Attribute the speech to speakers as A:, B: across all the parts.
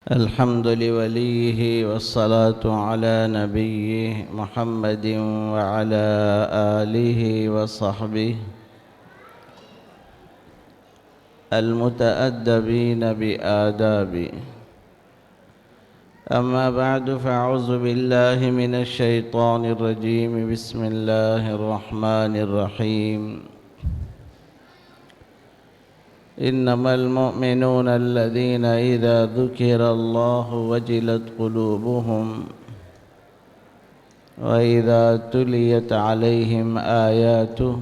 A: الحمد لوليه والصلاة على نبيه محمد وعلى آله وصحبه المتأدبين بآدابه. أما بعد، فأعوذ بالله من الشيطان الرجيم. بسم الله الرحمن الرحيم. إنما المؤمنون الذين إذا ذكر الله وجلت قلوبهم وإذا تليت عليهم آياته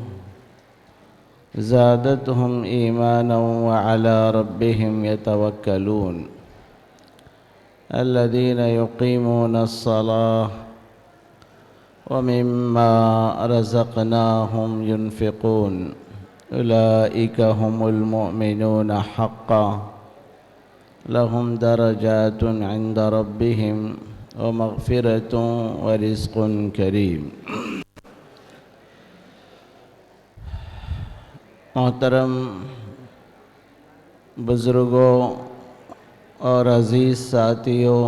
A: زادتهم إيمانا وعلى ربهم يتوكلون الذين يقيمون الصلاة ومما رزقناهم ينفقون أولئك هم المؤمنون حقا لهم درجات عند ربهم ومغفرة ورزق کریم. محترم بزرگوں اور عزیز ساتھیوں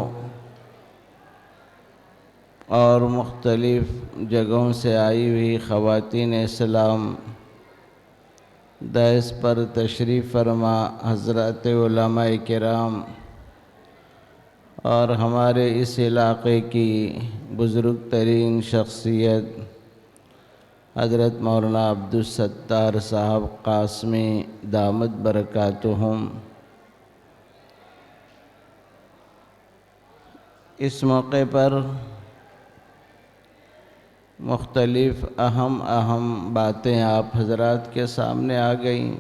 A: اور مختلف جگہوں سے آئی ہوئی خواتین اسلام، دائس پر تشریف فرما حضرات علماء کرام اور ہمارے اس علاقے کی بزرگ ترین شخصیت حضرت مولانا عبدالستار صاحب قاسمی دامت برکاتہم، اس موقع پر مختلف اہم باتیں آپ حضرات کے سامنے آ گئیں.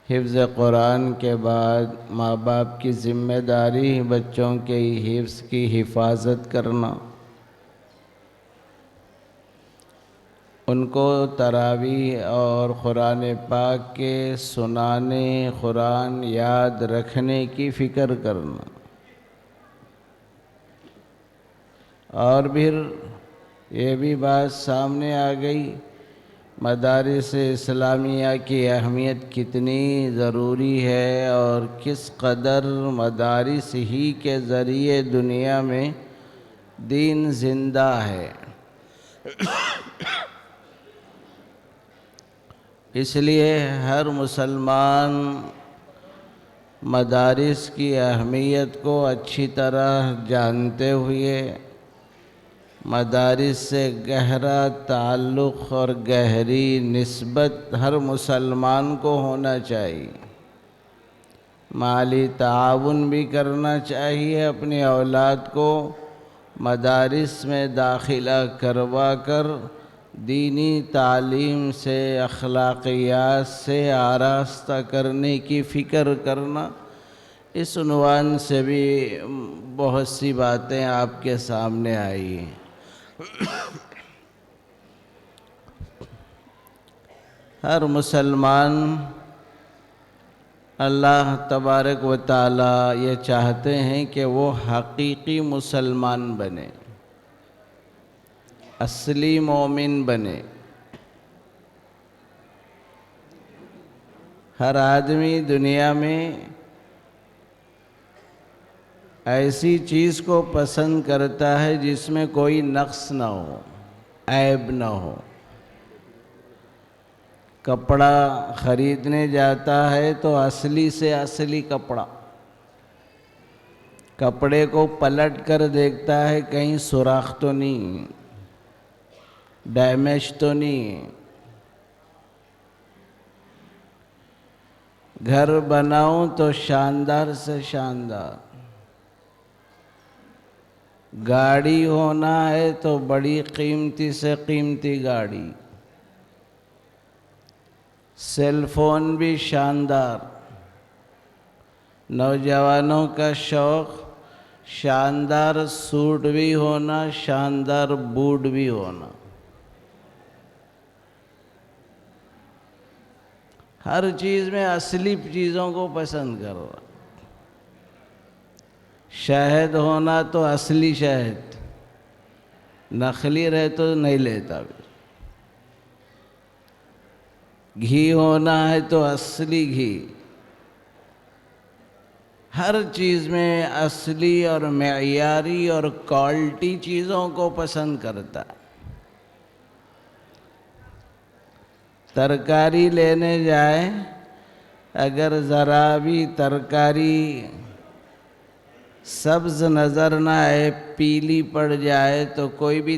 A: حفظ قرآن کے بعد ماں باپ کی ذمہ داری بچوں کے حفظ کی حفاظت کرنا، ان کو تراویح اور قرآن پاک کے سنانے، قرآن یاد رکھنے کی فکر کرنا، اور پھر یہ بھی بات سامنے آ گئی مدارس اسلامیہ کی اہمیت کتنی ضروری ہے اور کس قدر مدارس ہی کے ذریعے دنیا میں دین زندہ ہے. اس لیے ہر مسلمان مدارس کی اہمیت کو اچھی طرح جانتے ہوئے مدارس سے گہرا تعلق اور گہری نسبت ہر مسلمان کو ہونا چاہیے. مالی تعاون بھی کرنا چاہیے، اپنی اولاد کو مدارس میں داخلہ کروا کر دینی تعلیم سے، اخلاقیات سے آراستہ کرنے کی فکر کرنا. اس عنوان سے بھی بہت سی باتیں آپ کے سامنے آئی ہیں. ہر مسلمان، اللہ تبارک و تعالی یہ چاہتے ہیں کہ وہ حقیقی مسلمان بنے، اصلی مومن بنے. ہر آدمی دنیا میں ایسی چیز کو پسند کرتا ہے جس میں کوئی نقص نہ ہو، عیب نہ ہو. کپڑا خریدنے جاتا ہے تو اصلی سے اصلی کپڑے کو پلٹ کر دیکھتا ہے کہیں سوراخ تو نہیں، ڈیمیج تو نہیں. گھر بناؤں تو شاندار سے شاندار، گاڑی ہونا ہے تو بڑی قیمتی سے قیمتی گاڑی، سیل فون بھی شاندار. نوجوانوں کا شوق شاندار سوٹ بھی ہونا، شاندار بوٹ بھی ہونا. ہر چیز میں اصلی چیزوں کو پسند کرو. شہد ہونا تو اصلی شہد، نقلی رہے تو نہیں لیتا. گھی ہونا ہے تو اصلی گھی، ہر چیز میں اصلی اور معیاری اور کوالٹی چیزوں کو پسند کرتا ہے۔ ترکاری لینے جائے، اگر ذرا بھی ترکاری سبز نظر نہ آئے، پیلی پڑ جائے تو کوئی بھی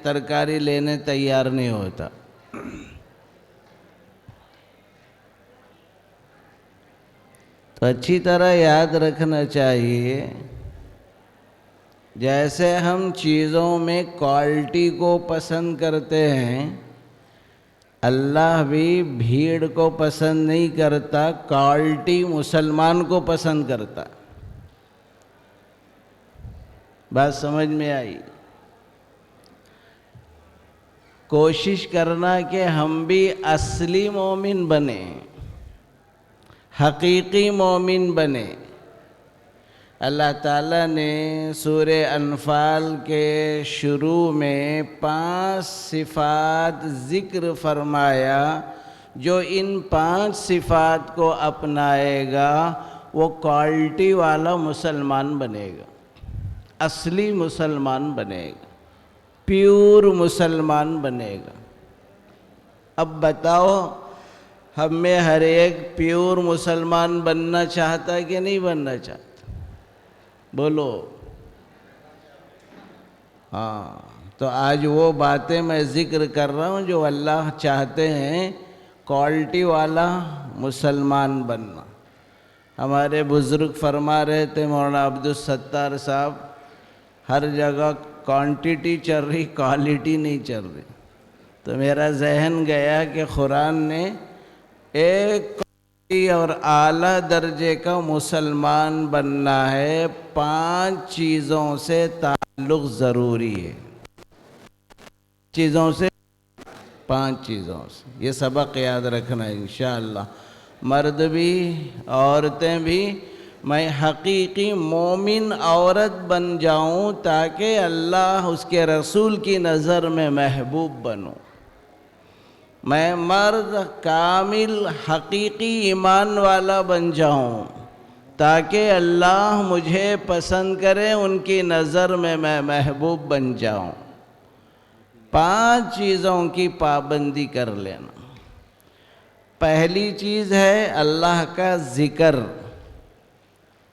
A: ترکاری لینے تیار نہیں ہوتا۔ تو اچھی طرح یاد رکھنا چاہیے، جیسے ہم چیزوں میں کوالٹی کو پسند کرتے ہیں، اللہ بھی بھیڑ کو پسند نہیں کرتا، کوالٹی مسلمان کو پسند کرتا۔ بات سمجھ میں آئی؟ کوشش کرنا کہ ہم بھی اصلی مومن بنیں، حقیقی مومن بنے۔ اللہ تعالیٰ نے سورہ انفال کے شروع میں 5 صفات ذکر فرمایا، جو ان 5 صفات کو اپنائے گا وہ کوالٹی والا مسلمان بنے گا، اصلی مسلمان بنے گا، پیور مسلمان بنے گا۔ اب بتاؤ، ہم میں ہر ایک پیور مسلمان بننا چاہتا ہے کہ نہیں بننا چاہتا؟ بولو۔ ہاں، تو آج وہ باتیں میں ذکر کر رہا ہوں جو اللہ چاہتے ہیں، کوالٹی والا مسلمان بننا۔ ہمارے بزرگ فرما رہے تھے، مولانا عبدالستار صاحب، ہر جگہ کوانٹٹی چل رہی، کوالٹی نہیں چل رہی۔ تو میرا ذہن گیا کہ قرآن نے ایک کوالٹی اور اعلیٰ درجے کا مسلمان بننا ہے، 5 چیزوں سے تعلق ضروری ہے۔ چیزوں سے، 5 چیزوں سے، یہ سبق یاد رکھنا ہے انشاءاللہ۔ مرد بھی، عورتیں بھی، میں حقیقی مومن عورت بن جاؤں تاکہ اللہ اس کے رسول کی نظر میں محبوب بنوں۔ میں مرد کامل حقیقی ایمان والا بن جاؤں تاکہ اللہ مجھے پسند کرے، ان کی نظر میں میں محبوب بن جاؤں۔ 5 چیزوں کی پابندی کر لینا۔ پہلی چیز ہے اللہ کا ذکر،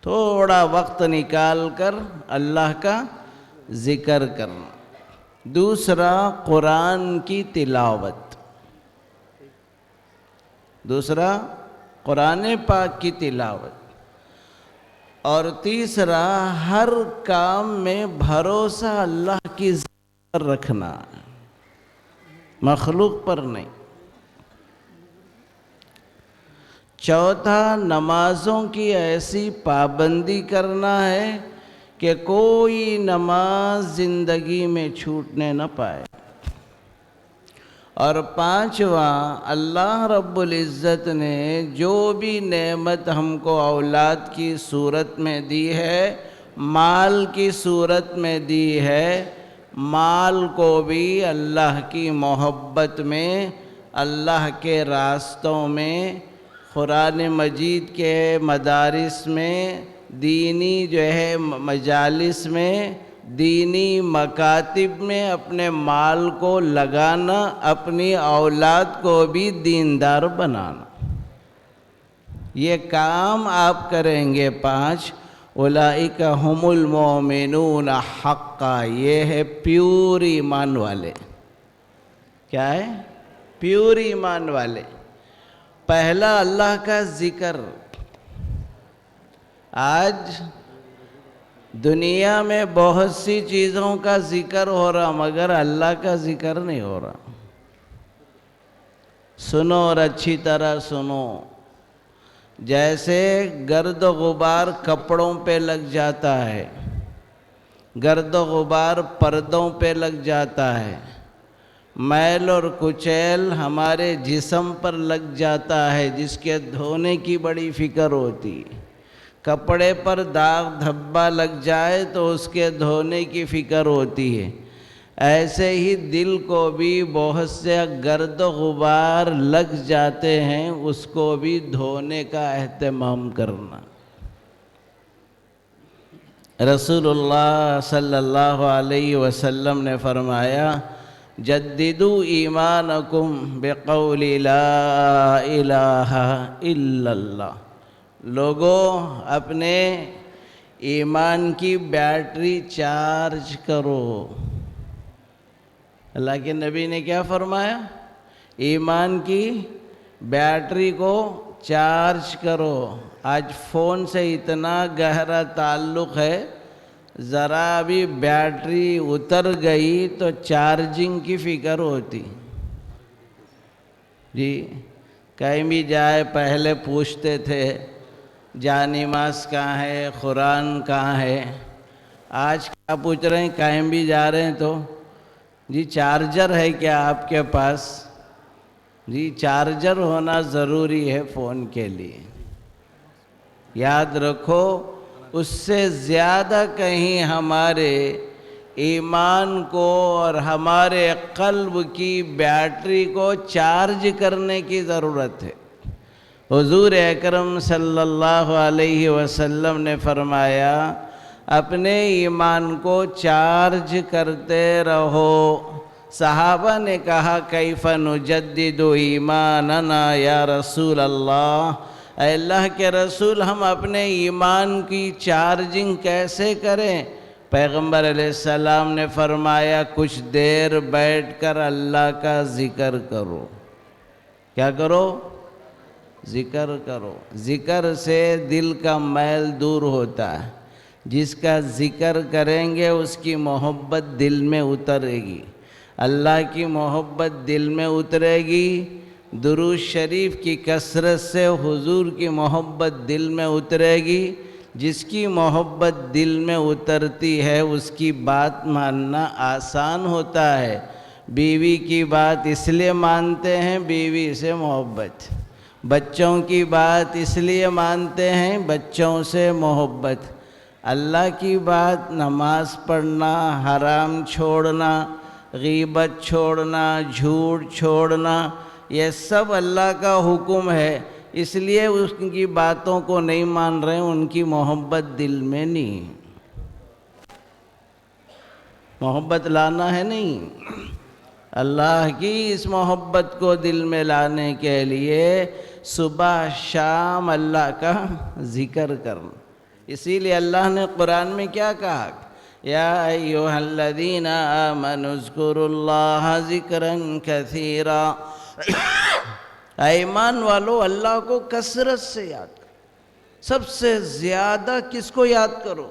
A: تھوڑا وقت نکال کر اللہ کا ذکر کرنا۔ دوسرا، قرآن کی تلاوت۔ دوسرا، قرآن پاک کی تلاوت۔ اور تیسرا، ہر کام میں بھروسہ اللہ کی ذات پر رکھنا، مخلوق پر نہیں۔ چوتھا، نمازوں کی ایسی پابندی کرنا ہے کہ کوئی نماز زندگی میں چھوٹنے نہ پائے۔ اور پانچواں، اللہ رب العزت نے جو بھی نعمت ہم کو اولاد کی صورت میں دی ہے، مال کی صورت میں دی ہے، مال کو بھی اللہ کی محبت میں، اللہ کے راستوں میں، قرآن مجید کے مدارس میں، دینی جو ہے مجالس میں، دینی مکاتب میں اپنے مال کو لگانا، اپنی اولاد کو بھی دیندار بنانا۔ یہ کام آپ کریں گے 5، اولئک ھم المؤمنون حقا، یہ ہے پیور ایمان والے۔ کیا ہے؟ پیور ایمان والے۔ پہلا، اللہ کا ذکر۔ آج دنیا میں بہت سی چیزوں کا ذکر ہو رہا، مگر اللہ کا ذکر نہیں ہو رہا۔ سنو اور اچھی طرح سنو۔ جیسے گرد و غبار کپڑوں پہ لگ جاتا ہے، گرد و غبار پردوں پہ لگ جاتا ہے، میل اور کچیل ہمارے جسم پر لگ جاتا ہے، جس کے دھونے کی بڑی فکر ہوتی۔ کپڑے پر داغ دھبا لگ جائے تو اس کے دھونے کی فکر ہوتی ہے۔ ایسے ہی دل کو بھی بہت سے گرد و غبار لگ جاتے ہیں، اس کو بھی دھونے کا اہتمام کرنا۔ رسول اللہ صلی اللہ علیہ وسلم نے فرمایا جددو ایمانکم بقول لا الہ الا اللہ، لوگوں اپنے ایمان کی بیٹری چارج کرو۔ اللہ کے نبی نے کیا فرمایا؟ ایمان کی بیٹری کو چارج کرو۔ آج فون سے اتنا گہرا تعلق ہے، ذرا بھی بیٹری اتر گئی تو چارجنگ کی فکر ہوتی۔ جی کہیں بھی جائے پہلے پوچھتے تھے جا نماز کہاں ہے، قرآن کہاں ہے۔ آج کیا پوچھ رہے ہیں؟ کہیں بھی جا رہے ہیں تو جی چارجر ہے کیا آپ کے پاس؟ جی چارجر ہونا ضروری ہے فون کے لیے۔ یاد رکھو اس سے زیادہ کہیں ہمارے ایمان کو اور ہمارے قلب کی بیٹری کو چارج کرنے کی ضرورت ہے۔ حضور اکرم صلی اللہ علیہ وسلم نے فرمایا اپنے ایمان کو چارج کرتے رہو۔ صحابہ نے کہا کیف نجدد ایماننا یا رسول اللہ، اے اللہ کے رسول ہم اپنے ایمان کی چارجنگ کیسے کریں؟ پیغمبر علیہ السلام نے فرمایا کچھ دیر بیٹھ کر اللہ کا ذکر کرو۔ کیا کرو؟ ذکر کرو۔ ذکر سے دل کا میل دور ہوتا ہے۔ جس کا ذکر کریں گے اس کی محبت دل میں اترے گی، اللہ کی محبت دل میں اترے گی۔ درود شریف کی کثرت سے حضور کی محبت دل میں اترے گی۔ جس کی محبت دل میں اترتی ہے اس کی بات ماننا آسان ہوتا ہے۔ بیوی کی بات اس لیے مانتے ہیں بیوی سے محبت، بچوں کی بات اس لیے مانتے ہیں بچوں سے محبت، اللہ کی بات نماز پڑھنا، حرام چھوڑنا، غیبت چھوڑنا، جھوٹ چھوڑنا، یہ سب اللہ کا حکم ہے، اس لیے اس کی باتوں کو نہیں مان رہے، ان کی محبت دل میں نہیں۔ محبت لانا ہے نہیں، اللہ کی اس محبت کو دل میں لانے کے لیے صبح شام اللہ کا ذکر کرنا۔ اسی لیے اللہ نے قرآن میں کیا کہا؟ یا ایھا الذین آمنوا اذکروا اللہ ذکرا کثیرا، ایمان والو اللہ کو کثرت سے یاد کرو۔ سب سے زیادہ کس کو یاد کرو؟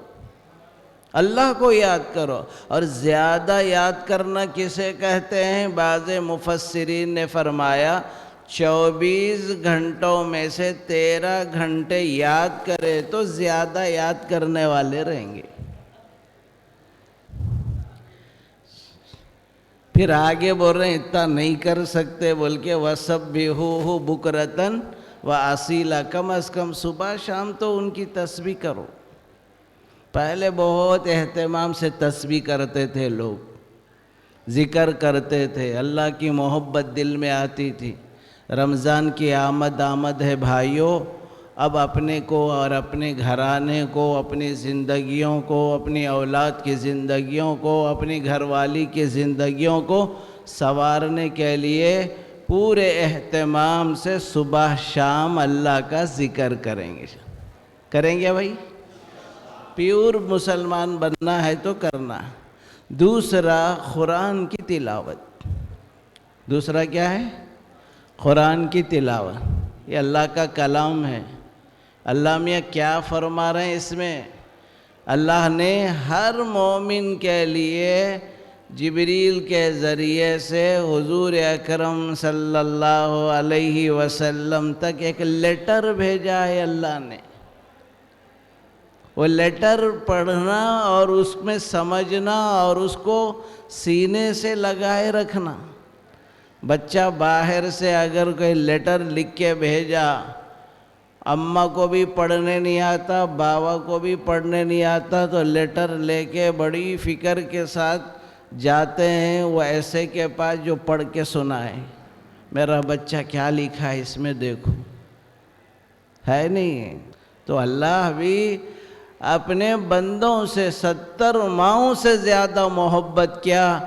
A: اللہ کو یاد کرو۔ اور زیادہ یاد کرنا کسے کہتے ہیں؟ بعض مفسرین نے فرمایا 24 گھنٹوں میں سے 13 گھنٹے یاد کرے تو زیادہ یاد کرنے والے رہیں گے۔ پھر آگے بول رہے ہیں اتنا نہیں کر سکتے بول کے وَسَبِّحُوهُ بُكْرَةً وَأَصِيلًا، کم از کم صبح شام تو ان کی تسبیح کرو۔ پہلے بہت اہتمام سے تسبیح کرتے تھے، لوگ ذکر کرتے تھے، اللہ کی محبت دل میں آتی تھی۔ رمضان کی آمد ہے بھائیوں، اب اپنے کو اور اپنے گھرانے کو، اپنی زندگیوں کو، اپنی اولاد کی زندگیوں کو، اپنی گھر والی کی زندگیوں کو سنوارنے کے لیے پورے اہتمام سے صبح شام اللہ کا ذکر کریں گے۔ کریں گے بھائی؟ پیور مسلمان بننا ہے تو کرنا۔ دوسرا قرآن کی تلاوت۔ دوسرا کیا ہے؟ قرآن کی تلاوت۔ یہ اللہ کا کلام ہے۔ اللہ میاں کیا فرما رہے ہیں اس میں؟ اللہ نے ہر مومن کے لیے جبریل کے ذریعے سے حضور اکرم صلی اللہ علیہ وسلم تک ایک لیٹر بھیجا ہے۔ اللہ نے وہ لیٹر پڑھنا اور اس میں سمجھنا اور اس کو سینے سے لگائے رکھنا۔ بچہ باہر سے اگر کوئی لیٹر لکھ کے بھیجا، اماں کو بھی پڑھنے نہیں آتا، بابا کو بھی پڑھنے نہیں آتا، تو لیٹر لے کے بڑی فکر کے ساتھ جاتے ہیں وہ ایسے کے پاس جو پڑھ کے سنائے، میرا بچہ کیا لکھا ہے اس میں دیکھو، ہے نہیں؟ تو اللہ بھی اپنے بندوں سے 70 ماؤں سے زیادہ محبت کیا،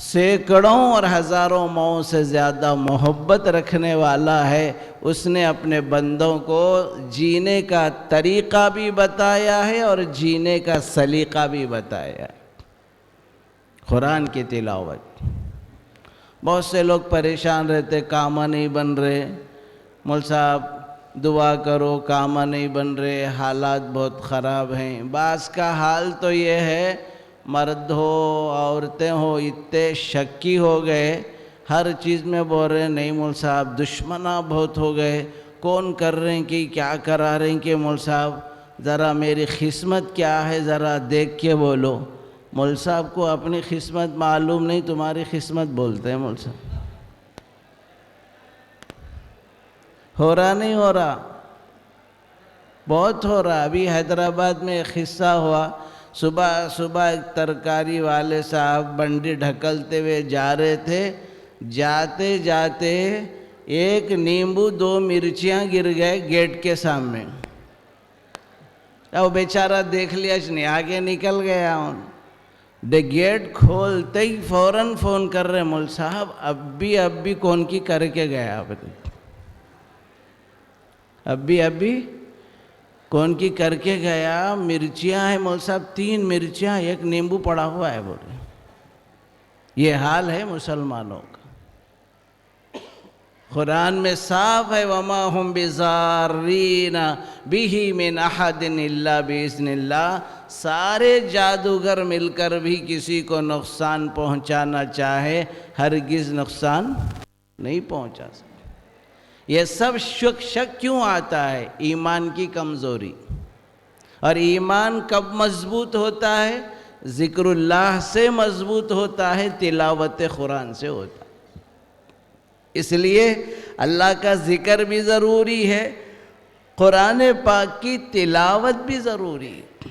A: سینکڑوں اور ہزاروں ماؤں سے زیادہ محبت رکھنے والا ہے۔ اس نے اپنے بندوں کو جینے کا طریقہ بھی بتایا ہے اور جینے کا سلیقہ بھی بتایا ہے۔ قرآن کی تلاوت، بہت سے لوگ پریشان رہتے، کامہ نہیں بن رہے، مول صاحب دعا کرو، کامہ نہیں بن رہے، حالات بہت خراب ہیں۔ بعض کا حال تو یہ ہے، مرد ہو عورتیں ہو اتنے شکی ہو گئے، ہر چیز میں بول رہے ہیں نہیں مول صاحب دشمناں بہت ہو گئے، کون کر رہے ہیں کہ کیا کرا رہے ہیں کہ مول صاحب ذرا میری قسمت کیا ہے ذرا دیکھ کے بولو۔ مول صاحب کو اپنی قسمت معلوم نہیں، تمہاری قسمت بولتے ہیں مول صاحب۔ ہو رہا نہیں ہو رہا؟ بہت ہو رہا۔ ابھی حیدرآباد میں ایک قصہ ہوا، صبح ایک ترکاری والے صاحب بنڈی ڈھکلتے ہوئے جا رہے تھے، جاتے جاتے ایک نیمبو 2 مرچیاں گر گئے گیٹ کے سامنے۔ اب بیچارہ دیکھ لیا نہیں، آگے نکل گیا۔ گیٹ کھولتے ہی فوراً فون کر رہے مول صاحب اب بھی کون کی کر کے گیا، اب بھی کون کی کر کے گیا؟ مرچیاں ہیں مول صاحب، 3 مرچیاں، ایک نیمبو پڑا ہوا ہے بولے۔ یہ حال ہے مسلمانوں کا۔ قرآن میں صاف ہے وَمَا هُمْ بِضَارِّينَ بِهِ مِنْ أَحَدٍ إِلَّا بِإِذْنِ اللَّهِ۔ سارے جادوگر مل کر بھی کسی کو نقصان پہنچانا چاہے ہرگز نقصان نہیں پہنچا سکتے۔ یہ سب شک کیوں آتا ہے؟ ایمان کی کمزوری۔ اور ایمان کب مضبوط ہوتا ہے؟ ذکر اللہ سے مضبوط ہوتا ہے، تلاوت قرآن سے ہوتا ہے۔ اس لیے اللہ کا ذکر بھی ضروری ہے، قرآن پاک کی تلاوت بھی ضروری ہے۔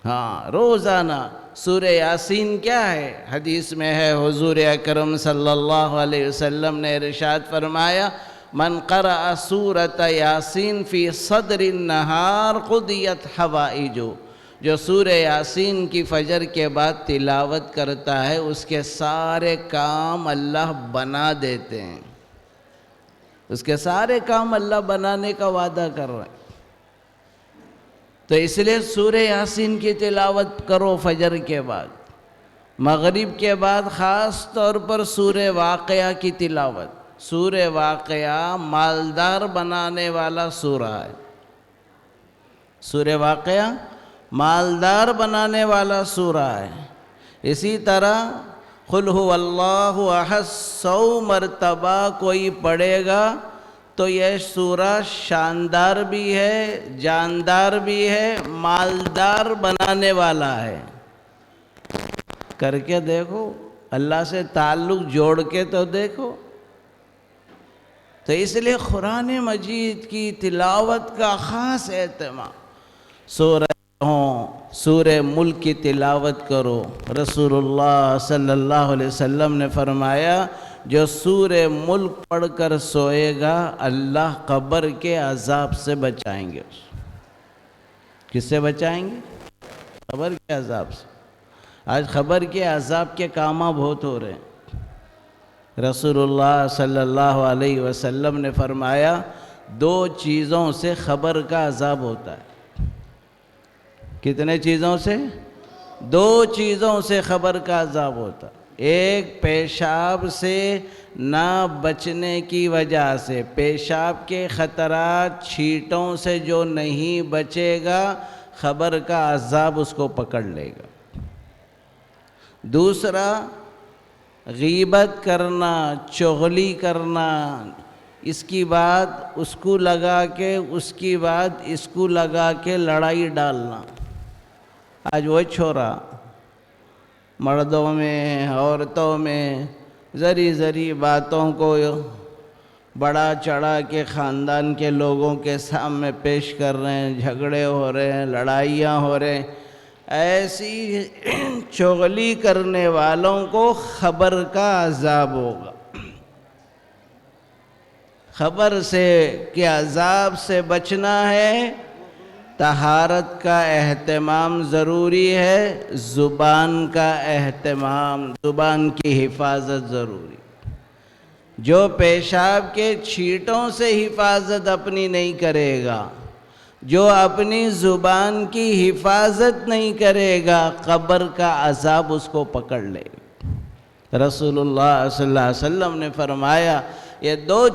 A: ہاں، روزانہ سورہ یاسین کیا ہے؟ حدیث میں ہے، حضور اکرم صلی اللہ علیہ وسلم نے ارشاد فرمایا من قرأ سورۃ یاسین فی صدر النہار قضیت حوائجہ۔ جو سورہ یاسین کی فجر کے بعد تلاوت کرتا ہے اس کے سارے کام اللہ بنا دیتے ہیں۔ اس کے سارے کام اللہ بنانے کا وعدہ کر رہے ہیں۔ تو اس لیے سورہ یاسین کی تلاوت کرو فجر کے بعد، مغرب کے بعد خاص طور پر سورہ واقعہ کی تلاوت۔ سورہ واقعہ مالدار بنانے والا سورہ ہے۔ سورہ واقعہ مالدار بنانے والا سورہ ہے۔ اسی طرح قل هو اللہ احد 100 مرتبہ کوئی پڑھے گا تو یہ سورہ شاندار بھی ہے، جاندار بھی ہے، مالدار بنانے والا ہے۔ کر کے دیکھو، اللہ سے تعلق جوڑ کے تو دیکھو۔ تو اس لیے قرآن مجید کی تلاوت کا خاص اہتمام۔ سورہ ملک کی تلاوت کرو۔ رسول اللہ صلی اللہ علیہ وسلم نے فرمایا جو سورہ ملک پڑھ کر سوئے گا اللہ قبر کے عذاب سے بچائیں گے۔ کس سے بچائیں گے؟ قبر کے عذاب سے۔ آج قبر کے عذاب کے کامہ بہت ہو رہے ہیں۔ رسول اللہ صلی اللہ علیہ وسلم نے فرمایا 2 چیزوں سے قبر کا عذاب ہوتا ہے۔ کتنے چیزوں سے؟ 2 چیزوں سے قبر کا عذاب ہوتا ہے۔ ایک پیشاب سے نہ بچنے کی وجہ سے، پیشاب کے خطرات چھینٹوں سے جو نہیں بچے گا قبر کا عذاب اس کو پکڑ لے گا۔ دوسرا غیبت کرنا، چغلی کرنا، اس کی بات اس کو لگا کے اس کی بات اس کو لگا کے لڑائی ڈالنا۔ آج وہ چھوڑا مردوں میں عورتوں میں ذری باتوں کو بڑا چڑھا کے خاندان کے لوگوں کے سامنے پیش کر رہے ہیں، جھگڑے ہو رہے ہیں، لڑائیاں ہو رہے ہیں۔ ایسی چغلی کرنے والوں کو قبر کا عذاب ہوگا۔ قبر سے کے عذاب سے بچنا ہے طہارت کا اہتمام ضروری ہے، زبان کا اہتمام، زبان کی حفاظت ضروری۔ جو پیشاب کے چھینٹوں سے حفاظت اپنی نہیں کرے گا، جو اپنی زبان کی حفاظت نہیں کرے گا، قبر کا عذاب اس کو پکڑ لے گا۔ رسول اللہ صلی اللہ علیہ وسلم نے فرمایا یہ دو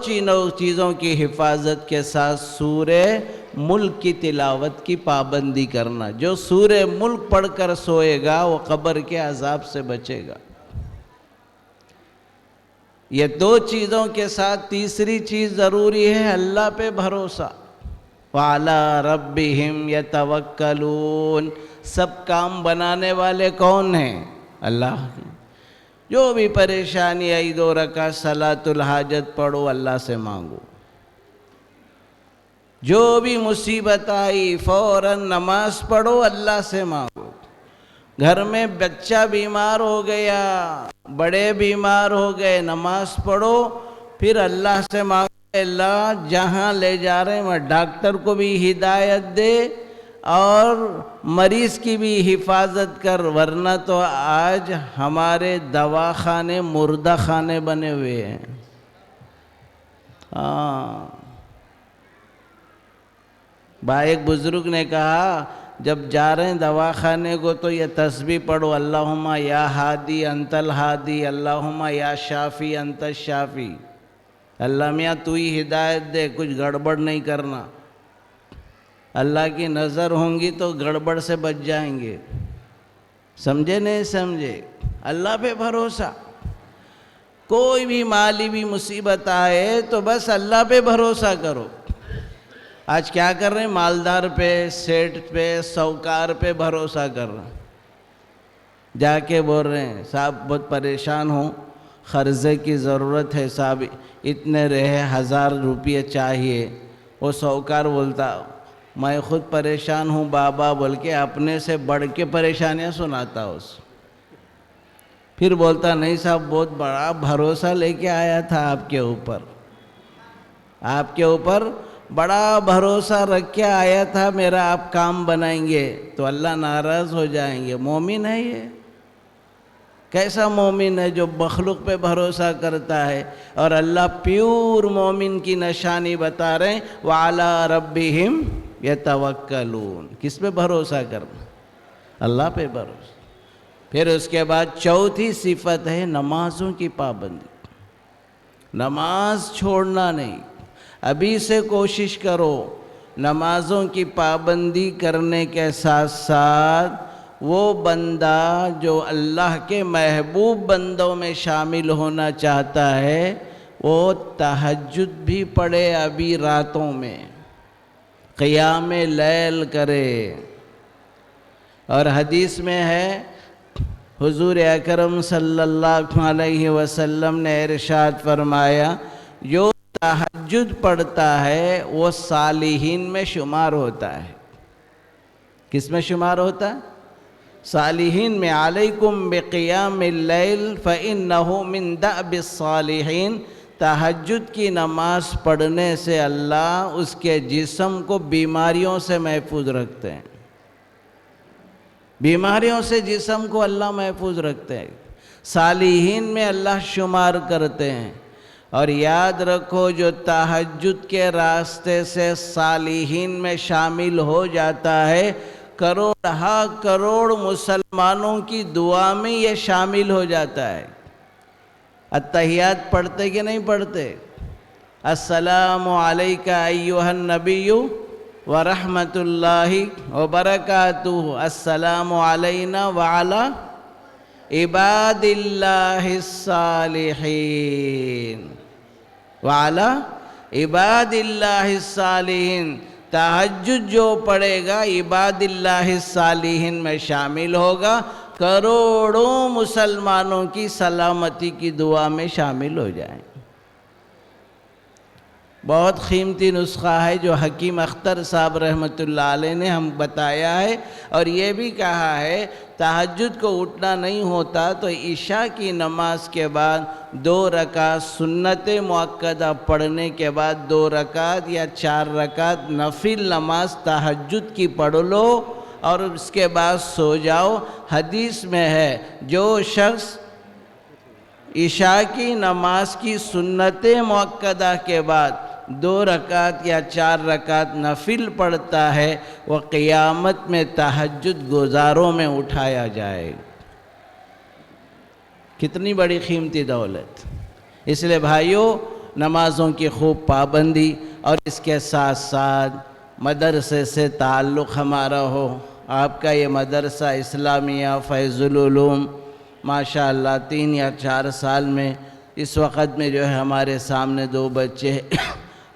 A: چیزوں کی حفاظت کے ساتھ سورہ ملک کی تلاوت کی پابندی کرنا۔ جو سورہ ملک پڑھ کر سوئے گا وہ قبر کے عذاب سے بچے گا۔ یہ دو چیزوں کے ساتھ تیسری چیز ضروری ہے، اللہ پہ بھروسہ۔ وَعَلَىٰ رَبِّهِمْ يَتَوَكَّلُونَ۔ سب کام بنانے والے کون ہیں؟ اللہ۔ جو بھی پریشانی آئی 2 رکعت صلاۃ الحاجت پڑھو، اللہ سے مانگو۔ جو بھی مصیبت آئی فوراً نماز پڑھو، اللہ سے مانگو۔ گھر میں بچہ بیمار ہو گیا، بڑے بیمار ہو گئے، نماز پڑھو، پھر اللہ سے مانگو، اللہ جہاں لے جا رہے ہیں وہ ڈاکٹر کو بھی ہدایت دے اور مریض کی بھی حفاظت کر، ورنہ تو آج ہمارے دواخانے مردہ خانے بنے ہوئے ہیں۔ ایک بزرگ نے کہا جب جا رہے ہیں دواخانے کو تو یہ تسبیح پڑھو، اللہم یا ہادی انت الہادی، اللہم یا شافی انت الشافی۔ اللہ میاں تو ہی ہدایت دے، کچھ گڑبڑ نہیں کرنا۔ اللہ کی نظر ہوں گی تو گڑبڑ سے بچ جائیں گے۔ سمجھے نہیں سمجھے؟ اللہ پہ بھروسہ۔ کوئی بھی مالی بھی مصیبت آئے تو بس اللہ پہ بھروسہ کرو۔ آج کیا کر رہے ہیں؟ مالدار پہ، سیٹھ پہ، سوکار پہ بھروسہ کر رہے ہیں۔ جا کے بول رہے ہیں صاحب بہت پریشان ہوں، قرضے کی ضرورت ہے صاحب، اتنے رہے 1000 روپیے چاہیے۔ وہ سوکار بولتا میں خود پریشان ہوں بابا، بول کے اپنے سے بڑھ کے پریشانیاں سناتا اس۔ پھر بولتا نہیں صاحب بہت بڑا بھروسہ لے کے آیا تھا آپ کے اوپر، آپ کے اوپر بڑا بھروسہ رکھ کے آیا تھا، میرا آپ کام بنائیں گے تو اللہ ناراض ہو جائیں گے۔ مومن ہے یہ؟ کیسا مومن ہے جو مخلوق پہ بھروسہ کرتا ہے؟ اور اللہ پیور مومن کی نشانی بتا رہے ہیں، وَعَلَىٰ رَبِّهِمْ يَتَوَكَّلُونَ۔ کس پہ بھروسہ کرنا؟ اللہ پہ بھروسہ۔ پھر اس کے بعد چوتھی صفت ہے نمازوں کی پابندی۔ نماز چھوڑنا نہیں۔ ابھی سے کوشش کرو نمازوں کی پابندی کرنے کے ساتھ ساتھ وہ بندہ جو اللہ کے محبوب بندوں میں شامل ہونا چاہتا ہے وہ تہجد بھی پڑھے، ابھی راتوں میں قیام لیل کرے۔ اور حدیث میں ہے حضور اکرم صلی اللہ علیہ وسلم نے ارشاد فرمایا جو تہجد پڑھتا ہے وہ صالحین میں شمار ہوتا ہے۔ کس میں شمار ہوتا ہے؟ صالحین میں۔ علیکم بقیام اللیل فإنہ من دأب الصالحین۔ تہجد کی نماز پڑھنے سے اللہ اس کے جسم کو بیماریوں سے محفوظ رکھتے ہیں۔ بیماریوں سے جسم کو اللہ محفوظ رکھتے ہیں۔ صالحین میں اللہ شمار کرتے ہیں۔ اور یاد رکھو جو تہجد کے راستے سے صالحین میں شامل ہو جاتا ہے، کروڑ مسلمانوں کی دعا میں یہ شامل ہو جاتا ہے۔ اتحیات پڑھتے کہ نہیں پڑھتے؟ السلام علیکہ ایہا النبی ورحمۃ اللہ وبرکاتہ، السلام علینا وعلی عباد اللہ الصالحین، وعلی عباد اللہ الصالحین۔ تہجد جو پڑھے گا عباد اللہ الصالحین میں شامل ہوگا، کروڑوں مسلمانوں کی سلامتی کی دعا میں شامل ہو جائیں۔ بہت قیمتی نسخہ ہے جو حکیم اختر صاحب رحمۃ اللہ علیہ نے ہم بتایا ہے، اور یہ بھی کہا ہے تہجد کو اٹھنا نہیں ہوتا تو عشاء کی نماز کے بعد 2 رکعت سنت مؤکدہ پڑھنے کے بعد 2 رکعت یا 4 رکعت نفل نماز تہجد کی پڑھ لو اور اس کے بعد سو جاؤ۔ حدیث میں ہے جو شخص عشاء کی نماز کی سنت مؤکدہ کے بعد 2 رکعت یا 4 رکعت نفل پڑھتا ہے وہ قیامت میں تہجد گزاروں میں اٹھایا جائے۔ کتنی بڑی قیمتی دولت! اس لیے بھائیوں، نمازوں کی خوب پابندی اور اس کے ساتھ ساتھ مدرسے سے تعلق ہمارا ہو۔ آپ کا یہ مدرسہ اسلامیہ فیض العلوم ماشاءاللہ 3 یا 4 سال میں اس وقت میں جو ہے ہمارے سامنے 2 بچے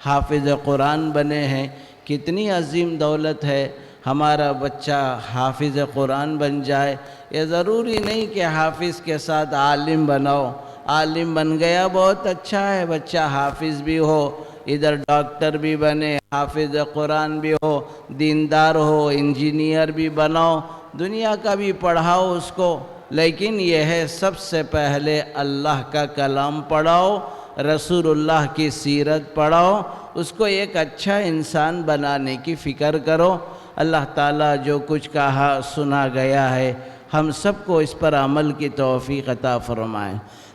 A: حافظ قرآن بنے ہیں۔ کتنی عظیم دولت ہے ہمارا بچہ حافظ قرآن بن جائے۔ یہ ضروری نہیں کہ حافظ کے ساتھ عالم بناؤ، عالم بن گیا بہت اچھا ہے، بچہ حافظ بھی ہو، ادھر ڈاکٹر بھی بنے، حافظ قرآن بھی ہو، دیندار ہو، انجینئر بھی بناؤ، دنیا کا بھی پڑھاؤ اس کو، لیکن یہ ہے سب سے پہلے اللہ کا کلام پڑھاؤ، رسول اللہ کی سیرت پڑھاؤ، اس کو ایک اچھا انسان بنانے کی فکر کرو۔ اللہ تعالیٰ جو کچھ کہا سنا گیا ہے ہم سب کو اس پر عمل کی توفیق عطا فرمائے۔